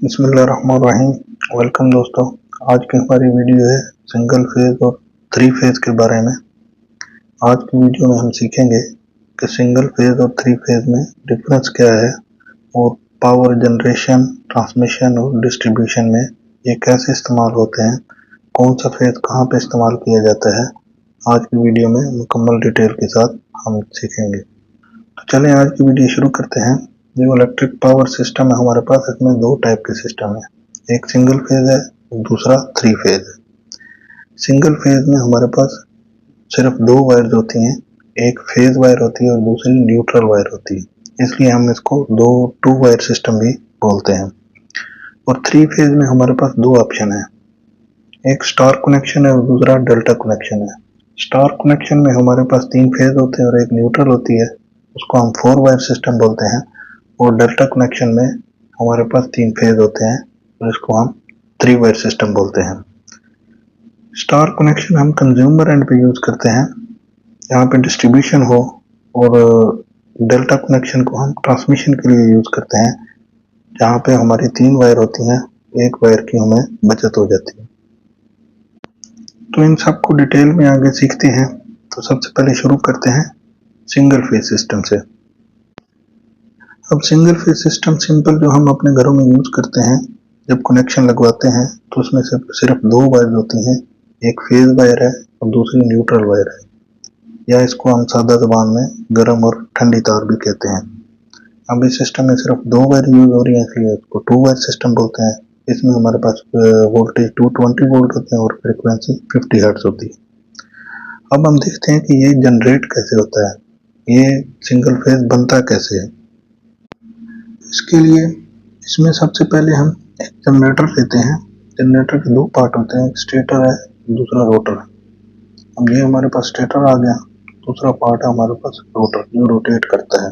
बिस्मिल्लाहिर्रहमानिर्रहीम। वेलकम दोस्तों। आज की हमारी वीडियो है सिंगल फेज और थ्री फेज के बारे में। आज की वीडियो में हम सीखेंगे कि सिंगल फेज और थ्री फेज में डिफरेंस क्या है और पावर जनरेशन, ट्रांसमिशन और डिस्ट्रीब्यूशन में ये कैसे इस्तेमाल होते हैं, कौन सा फेज कहाँ पे इस्तेमाल किया जाता है। आज की वीडियो में मुकम्मल डिटेल के साथ हम सीखेंगे। तो चलें आज की वीडियो शुरू करते हैं। जो इलेक्ट्रिक पावर सिस्टम है हमारे पास, इसमें दो टाइप के सिस्टम है, एक सिंगल फेज है और दूसरा थ्री फेज है। सिंगल फेज में हमारे पास सिर्फ दो वायर्स होती हैं, एक फेज वायर होती है और दूसरी न्यूट्रल वायर होती है, इसलिए हम इसको टू वायर सिस्टम भी बोलते हैं। और थ्री फेज में हमारे पास दो ऑप्शन है, एक स्टार कनेक्शन है और दूसरा डेल्टा कनेक्शन है। स्टार कनेक्शन में हमारे पास तीन फेज होते हैं और एक न्यूट्रल होती है, उसको हम फोर वायर सिस्टम बोलते हैं। और डेल्टा कनेक्शन में हमारे पास तीन फेज होते हैं और इसको हम थ्री वायर सिस्टम बोलते हैं। स्टार कनेक्शन हम कंज्यूमर एंड पे यूज करते हैं, जहाँ पे डिस्ट्रीब्यूशन हो, और डेल्टा कनेक्शन को हम ट्रांसमिशन के लिए यूज करते हैं, जहाँ पे हमारी तीन वायर होती हैं, एक वायर की हमें बचत हो जाती है। तो इन सबको डिटेल में आगे सीखते हैं। तो सबसे पहले शुरू करते हैं सिंगल फेज सिस्टम से। अब सिंगल फेज सिस्टम सिंपल जो हम अपने घरों में यूज करते हैं, जब कनेक्शन लगवाते हैं तो उसमें सिर्फ दो वायर होती हैं, एक फेज वायर है और दूसरी न्यूट्रल वायर है, या इसको हम सादा जबान में गर्म और ठंडी तार भी कहते हैं। अब इस सिस्टम में सिर्फ दो वायर यूज हो रही है, इसलिए इसको टू वायर सिस्टम बोलते हैं। इसमें हमारे पास वोल्टेज 220 वोल्ट होते हैं और फ्रिक्वेंसी 50 हर्ट्ज होती है। अब हम देखते हैं कि ये जनरेट कैसे होता है, ये सिंगल फेज बनता कैसे है। इसके लिए इसमें सबसे पहले हम एक जनरेटर लेते हैं। जनरेटर के दो पार्ट होते हैं, एक स्टेटर है, दूसरा रोटर है। अब ये हमारे पास स्टेटर आ गया, दूसरा पार्ट है हमारे पास रोटर, जो रोटेट करता है।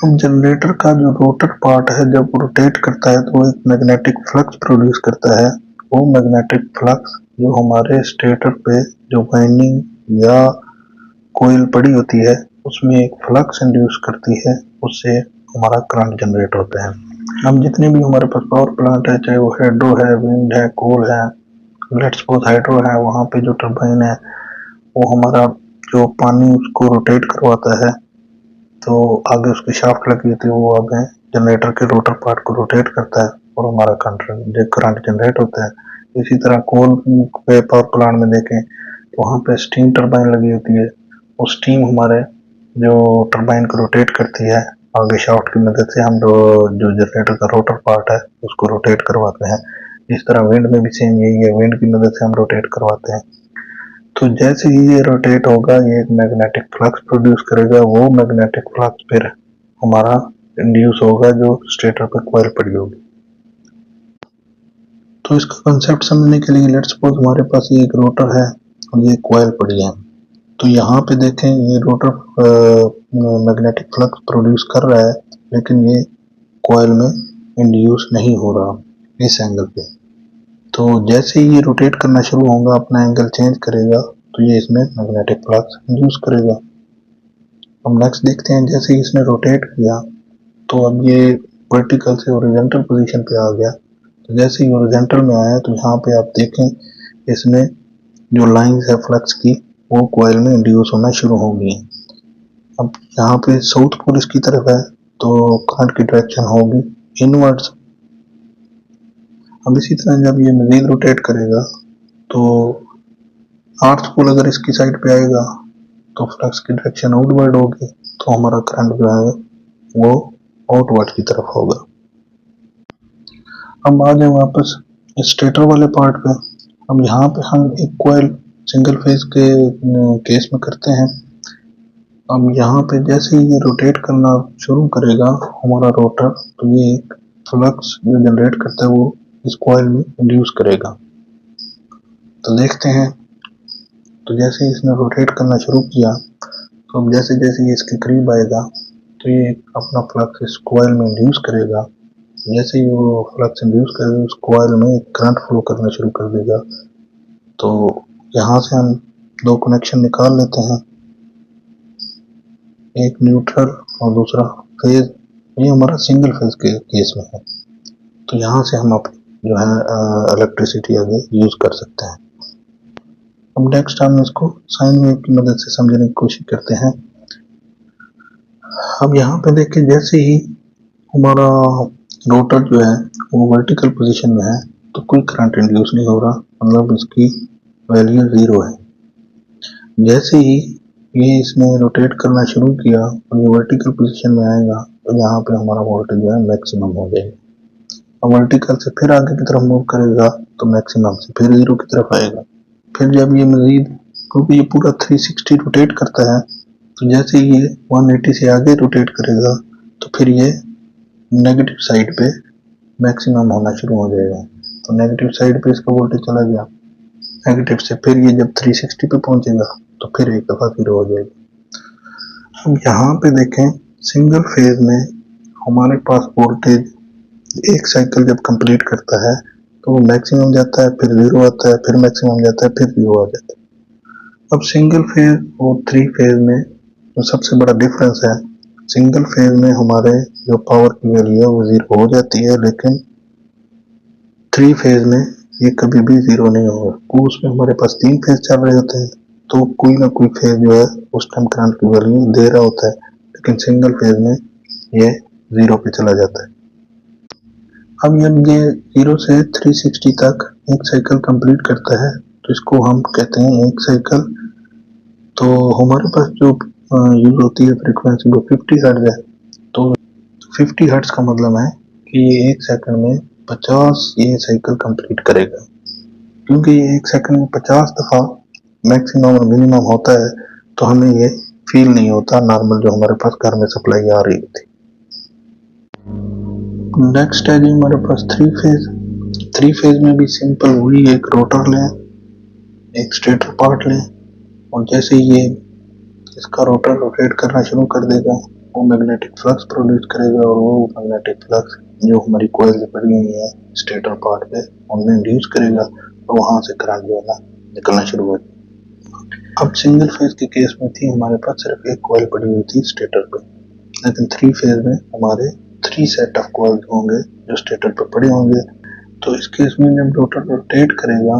अब जनरेटर का जो रोटर पार्ट है, जब रोटेट करता है तो एक मैग्नेटिक फ्लक्स प्रोड्यूस करता है। वो मैग्नेटिक फ्लक्स जो हमारे स्टेटर पे जो वाइंडिंग या कोयल पड़ी होती है, उसमें एक फ्लक्स इंड्यूस करती है, उससे हमारा करंट जनरेट होता है। हम जितने भी हमारे पास पावर प्लांट है, चाहे वो हाइड्रो है, विंड है, कोल है, लेट्स सपोज हाइड्रो है, वहाँ पे जो टर्बाइन है वो हमारा जो पानी उसको रोटेट करवाता है, तो आगे उसकी शाफ्ट लगी होती है, वो आगे जनरेटर के रोटर पार्ट को रोटेट करता है और हमारा करंट जनरेट होता है। इसी तरह कोल पे पावर प्लांट में देखें तो वहाँ पे स्टीम टर्बाइन लगी होती है, वो स्टीम हमारे जो टर्बाइन को रोटेट करती है, आगे शाफ्ट की मदद से हम जो जनरेटर का रोटर पार्ट है उसको रोटेट करवाते हैं। इस तरह विंड में भी सेम यही है, विंड की मदद से हम रोटेट करवाते हैं। तो जैसे ही ये रोटेट होगा, ये एक मैग्नेटिक फ्लक्स प्रोड्यूस करेगा, वो मैग्नेटिक फ्लक्स फिर हमारा इंड्यूस होगा जो स्टेटर पे कॉइल पड़ी होगी। तो इसका कंसेप्ट समझने के लिए लेट्स सपोज हमारे पास ये एक रोटर है और ये कॉइल पड़ी है। तो यहाँ पे देखें ये रोटर मैग्नेटिक फ्लक्स प्रोड्यूस कर रहा है, लेकिन ये कॉइल में इंड्यूस नहीं हो रहा इस एंगल पे। तो जैसे ही ये रोटेट करना शुरू होगा, अपना एंगल चेंज करेगा, तो ये इसमें मैग्नेटिक फ्लक्स इंड्यूस करेगा। अब नेक्स्ट देखते हैं, जैसे ही इसने रोटेट किया तो अब ये वर्टिकल से हॉरिजॉन्टल पोजीशन पे आ गया। तो जैसे ही हॉरिजॉन्टल में आया तो यहाँ पे आप देखें इसमें जो लाइंस है फ्लक्स की, वो कॉइल में इंड्यूस होना शुरू हो गई। अब यहाँ पे साउथ पोल इसकी तरफ है, तो करंट की डायरेक्शन होगी इनवर्ड्स। अब इसी तरह जब ये मजीद रोटेट करेगा तो नॉर्थ पोल अगर इसकी साइड पे आएगा तो फ्लक्स की डायरेक्शन आउटवर्ड होगी, तो हमारा करंट जो है वो आउटवर्ड की तरफ होगा। अब आ जाए वापस स्टेटर वाले पार्ट पे। अब यहाँ पे हम एक कॉइल सिंगल फेज के केस में करते हैं। अब यहाँ पे जैसे ही ये रोटेट करना शुरू करेगा हमारा रोटर, तो ये एक फ्लक्स जो जनरेट करता है वो इस कॉइल में इंड्यूस करेगा। तो देखते हैं, तो जैसे ही इसने रोटेट करना शुरू किया, तो अब जैसे जैसे ये इसके करीब आएगा तो ये अपना फ्लक्स इस कॉइल में इंड्यूस करेगा। जैसे ही वो फ्लक्स इंड्यूस करेगा, उस कॉइल में एक करंट फ्लो करना शुरू कर देगा। तो यहाँ से हम दो कनेक्शन निकाल लेते हैं, एक न्यूट्रल और दूसरा फेज। ये हमारा सिंगल फेज के केस में है। तो यहाँ से हम अपनी जो है इलेक्ट्रिसिटी आगे यूज कर सकते हैं। अब नेक्स्ट हम इसको साइन वेव की मदद से समझने की कोशिश करते हैं। अब यहाँ पे देखिए, जैसे ही हमारा रोटर जो है वो वर्टिकल पोजीशन में है तो कोई करंट इंड्यूस नहीं हो रहा, मतलब इसकी वैल्यू 0 है। जैसे ही ये इसने रोटेट करना शुरू किया और ये वर्टिकल पोजीशन में आएगा तो यहाँ पे हमारा वोल्टेज जो है मैक्सिमम हो जाएगा। अब वर्टिकल से फिर आगे की तरफ मूव करेगा तो मैक्सिमम से फिर 0 की तरफ आएगा। फिर जब ये मजीद, क्योंकि ये पूरा 360 रोटेट करता है, तो जैसे ये 180 से आगे रोटेट करेगा तो फिर ये नेगेटिव साइड पे मैक्सिमम होना शुरू हो जाएगा। तो नेगेटिव साइड पे इसका वोल्टेज चला गया, नेगेटिव से फिर ये जब 360 पे पहुंचेगा तो फिर एक दफा 0 हो जाएगा। अब यहाँ पे देखें, सिंगल फेज में हमारे पास वोल्टेज एक साइकिल जब कंप्लीट करता है तो वो मैक्सिमम जाता है, फिर 0 आता है, फिर मैक्सिमम जाता है, फिर 0 आ जाता है। अब सिंगल फेज और 3 फेज में जो सबसे बड़ा डिफरेंस है, सिंगल फेज में हमारे जो पावर की वैल्यू है वो 0 हो जाती है, लेकिन 3 फेज में ये कभी भी 0 नहीं होगा। उसमें हमारे पास 3 फेज चल रहे होते हैं तो कोई ना कोई फेज जो है उस टाइम करंट की वैल्यू दे रहा होता है, लेकिन सिंगल फेज में ये 0 पे चला जाता है। अब जब ये 0 से 360 तक एक साइकिल कंप्लीट करता है तो इसको हम कहते हैं एक साइकिल। तो हमारे पास जो यूज होती है फ्रीक्वेंसी वो 50 हर्ट्ज है। तो 50 हर्ट्ज का मतलब है कि ये एक सेकंड में 50 ये साइकिल कंप्लीट करेगा। क्योंकि ये एक सेकंड में 50 दफा मैक्सिमम और मिनिमम होता है तो हमें ये फील नहीं होता नॉर्मल जो हमारे पास घर में सप्लाई आ रही थी। नेक्स्ट है जी हमारे पास 3 फेज। 3 फेज में भी सिंपल वही, एक रोटर लें, एक स्टेटर पार्ट लें, और जैसे ये इसका रोटर रोटेट करना शुरू कर देगा वो मैग्नेटिक फ्लक्स प्रोड्यूस करेगा, और वो मैग्नेटिक फ्लक्स जो हमारी कॉइल पड़ी हुई है स्टेटर पार्ट पे उनमें इंड्यूस करेगा और वहां से करंट जो है ना निकलना शुरू हो जाएगा। अब सिंगल फेज के केस में थी हमारे पास सिर्फ एक कॉइल पड़ी हुई थी स्टेटर पे, लेकिन 3 फेज में हमारे 3 सेट ऑफ कॉइल होंगे जो स्टेटर पे पड़े होंगे। तो इस केस में जब रोटर रोटेट करेगा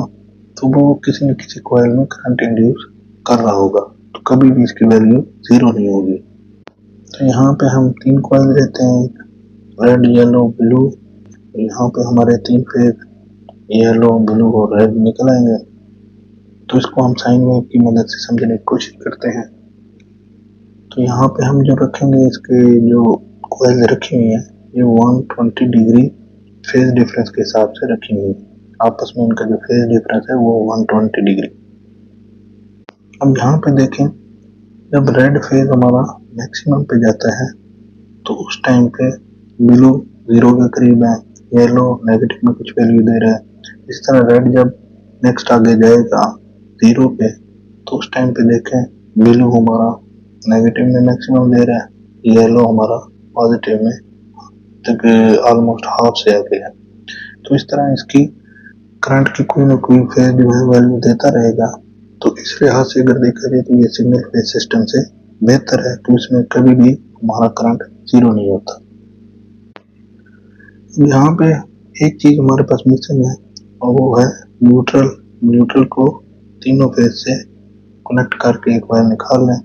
तो वो किसी न किसी कॉइल में करंट इंड्यूस कर रहा होगा, तो कभी भी इसकी वैल्यू 0 नहीं होगी। तो यहाँ पे हम 3 कॉइल लेते हैं, रेड, येलो, ब्लू। यहाँ पे हमारे 3 फेज येलो, ब्लू और रेड निकल आएंगे। तो इसको हम साइन वेव की मदद से समझने की कोशिश करते हैं। तो यहाँ पे हम जो रखेंगे, इसके जो कॉइल रखी हुई है ये 120 डिग्री फेज डिफरेंस के हिसाब से रखी हुई है। आपस में इनका जो फेज डिफरेंस है वो 120 डिग्री। अब यहाँ पे देखें, जब रेड फेज हमारा मैक्सिमम पे जाता है तो उस टाइम पे ब्लू 0 के करीब है, येलो नेगेटिव में कुछ वैल्यू दे रहा है। इस तरह रेड जब नेक्स्ट आगे जाएगा 0 पे तो उस टाइम पे देखें ब्लू हमारा नेगेटिव में मैक्सिमम दे रहा है, येलो हमारा पॉजिटिव में तक ऑलमोस्ट हाफ से आगे है। तो इस तरह इसकी करंट की कोई ना कोई फेज जो है वैल्यू देता रहेगा। तो इस लिहाज से अगर देखा जाए तो ये सिंगल फेज सिस्टम से बेहतर है, तो इसमें कभी भी हमारा करंट 0 नहीं होता। यहाँ पे एक चीज हमारे पास मिसिंग है और वो है न्यूट्रल। न्यूट्रल को तीनों फेज से कनेक्ट करके एक बार निकाल लें।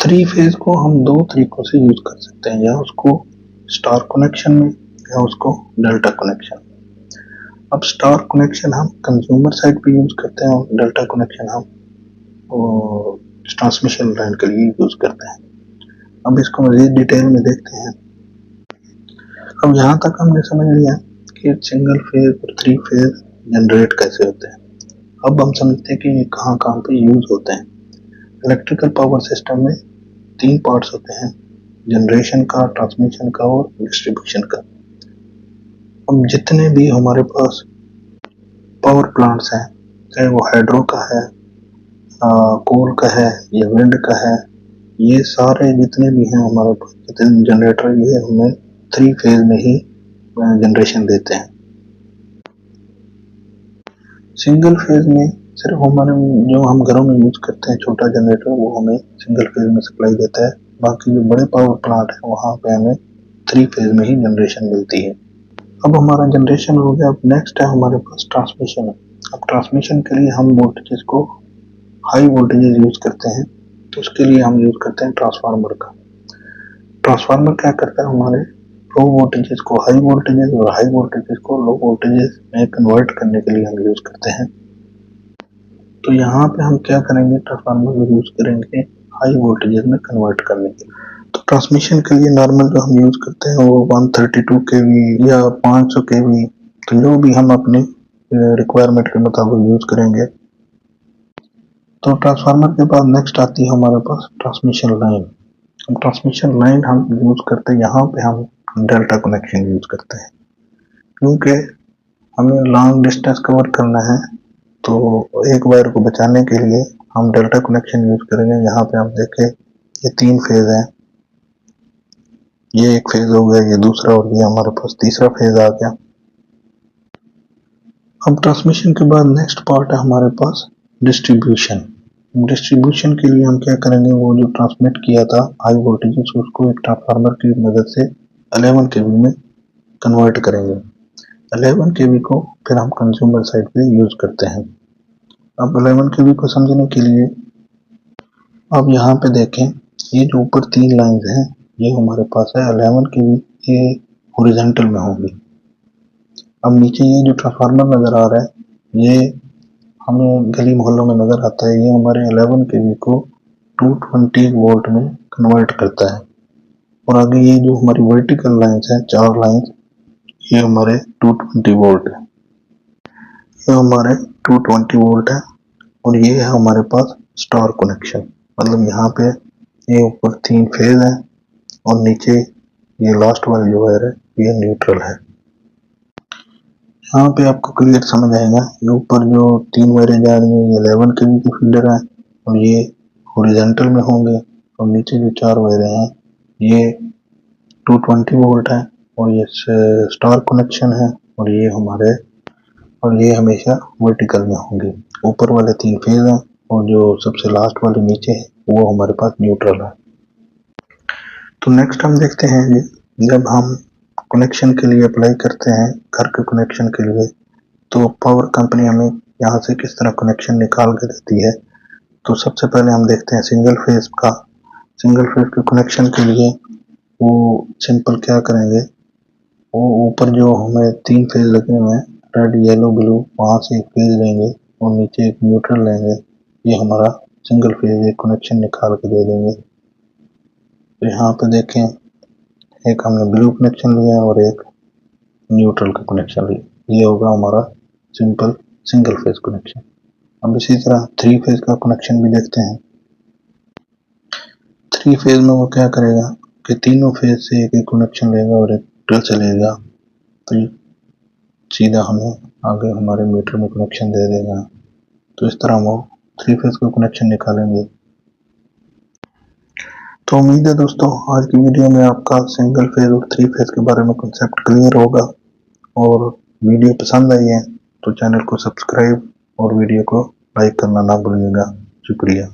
3 फेज को हम 2 तरीकों से यूज कर सकते हैं, या उसको स्टार कनेक्शन में या उसको डेल्टा कनेक्शन। अब स्टार कनेक्शन हम कंज्यूमर साइड पे यूज करते हैं और डेल्टा कनेक्शन हम ट्रांसमिशन लाइन के लिए यूज करते हैं। अब इसको मजीद डिटेल में देखते हैं। अब यहाँ तक हमने समझ लिया कि सिंगल फेज और 3 फेज जनरेट कैसे होते हैं। अब हम समझते हैं कि ये कहाँ कहाँ पे यूज होते हैं। इलेक्ट्रिकल पावर सिस्टम में 3 पार्ट्स होते हैं, जनरेशन का, ट्रांसमिशन का और डिस्ट्रीब्यूशन का। अब जितने भी हमारे पास पावर प्लांट्स हैं, चाहे वो हाइड्रो का है, कोल का है या विंड का है, ये सारे जितने भी हैं हमारे पास जितने जनरेटर, ये हमें 3 फेज में ही जनरेशन देते हैं। सिंगल फेज में सिर्फ हमारे जो हम घरों में यूज करते हैं छोटा जनरेटर, वो हमें सिंगल फेज में सप्लाई देता है। बाकी जो बड़े पावर प्लांट है वहाँ पे हमें 3 फेज में ही जनरेशन मिलती है। अब हमारा जनरेशन हो गया। अब नेक्स्ट है हमारे पास ट्रांसमिशन। अब ट्रांसमिशन के लिए हम वोल्टेजेस को हाई वोल्टेजेस यूज करते हैं, तो उसके लिए हम यूज करते हैं ट्रांसफार्मर का। ट्रांसफार्मर क्या करता है, हमारे लो वोल्टेजेस को हाई वोल्टेजेस और हाई वोल्टेजेस को लो वोल्टेजेस में कन्वर्ट करने के लिए हम यूज करते हैं। तो यहाँ पे हम क्या करेंगे, ट्रांसफार्मर को यूज करेंगे हाई वोल्टेजेस में कन्वर्ट करने के लिए। तो ट्रांसमिशन के लिए नॉर्मल जो हम यूज करते हैं वो 132 kV या 500 kV, तो जो भी हम अपने रिक्वायरमेंट के मुताबिक यूज करेंगे। तो ट्रांसफार्मर के बाद नेक्स्ट आती है हमारे पास ट्रांसमिशन लाइन। ट्रांसमिशन लाइन हम यूज करते हैं, यहाँ पे हम डेल्टा कनेक्शन यूज करते हैं, क्योंकि हमें लॉन्ग डिस्टेंस कवर करना है। तो एक वायर को बचाने के लिए हम डेल्टा कनेक्शन यूज करेंगे। यहाँ पे आप देखें ये 3 फेज है, ये एक फेज हो गया, ये दूसरा, और ये हमारे पास तीसरा फेज आ गया। अब ट्रांसमिशन के बाद नेक्स्ट पार्ट है हमारे पास डिस्ट्रीब्यूशन। डिस्ट्रीब्यूशन के लिए हम क्या करेंगे, वो जो ट्रांसमिट किया था हाई वोल्टेज उसको एक ट्रांसफार्मर की मदद से 11 kV में कन्वर्ट करेंगे। 11 kV को फिर हम कंज्यूमर साइड पे यूज करते हैं। अब 11 kV को समझने के लिए अब यहाँ पे देखें, ये जो ऊपर 3 लाइंस हैं ये हमारे पास है 11 kV, ये हॉरिजॉन्टल में होंगी। अब नीचे ये जो ट्रांसफार्मर नजर आ रहा है ये हमें गली मोहल्लों में नजर आता है, ये हमारे 11 kV को 220 वोल्ट में कन्वर्ट करता है। और आगे ये जो हमारी वर्टिकल लाइंस है 4 लाइंस, ये हमारे 220 वोल्ट है, ये हमारे 220 वोल्ट है। और ये है हमारे पास स्टार कनेक्शन, मतलब यहाँ पे ये ऊपर 3 फेज है और नीचे ये लास्ट वाली जो वायर है ये न्यूट्रल है। यहाँ पे आपको क्लियर समझ आएगा, ये ऊपर जो 3 वायरें जा रही हैं ये 11 kV की फीडर है और ये हॉरिजॉन्टल में होंगे, और नीचे जो 4 वायरें हैं ये 220 वोल्ट है और ये स्टार कनेक्शन है, और ये हमेशा वर्टिकल में होंगे। ऊपर वाले 3 फेज हैं और जो सबसे लास्ट वाले नीचे है वो हमारे पास न्यूट्रल है। तो नेक्स्ट हम देखते हैं जी, जब हम कनेक्शन के लिए अप्लाई करते हैं घर के कनेक्शन के लिए, तो पावर कंपनी हमें यहाँ से किस तरह कनेक्शन निकाल के देती है। तो सबसे पहले हम देखते हैं सिंगल फेज का। सिंगल फेज के कनेक्शन के लिए वो सिंपल क्या करेंगे, वो ऊपर जो हमें 3 फेज लगे हुए हैं रेड येलो ब्लू, वहां से एक फेज लेंगे और नीचे एक न्यूट्रल लेंगे, ये हमारा सिंगल फेज एक कनेक्शन निकाल के दे देंगे। तो यहाँ पे देखें, एक हमने ब्लू कनेक्शन लिया और एक न्यूट्रल का कनेक्शन लिया, ये होगा हमारा सिंपल सिंगल फेज कनेक्शन। अब इसी तरह 3 फेज का कनेक्शन भी देखते हैं। 3 फेज में वो क्या करेगा कि तीनों फेज से एक एक कनेक्शन लेगा और एक न्यूट्रल चलेगा, तो सीधा हमें आगे हमारे मीटर में कनेक्शन दे देगा। तो इस तरह वो 3 फेज का कनेक्शन निकालेंगे। तो उम्मीद है दोस्तों आज की वीडियो में आपका सिंगल फेज और 3 फेज के बारे में कंसेप्ट क्लियर होगा, और वीडियो पसंद आई है तो चैनल को सब्सक्राइब और वीडियो को लाइक करना ना भूलिएगा। शुक्रिया।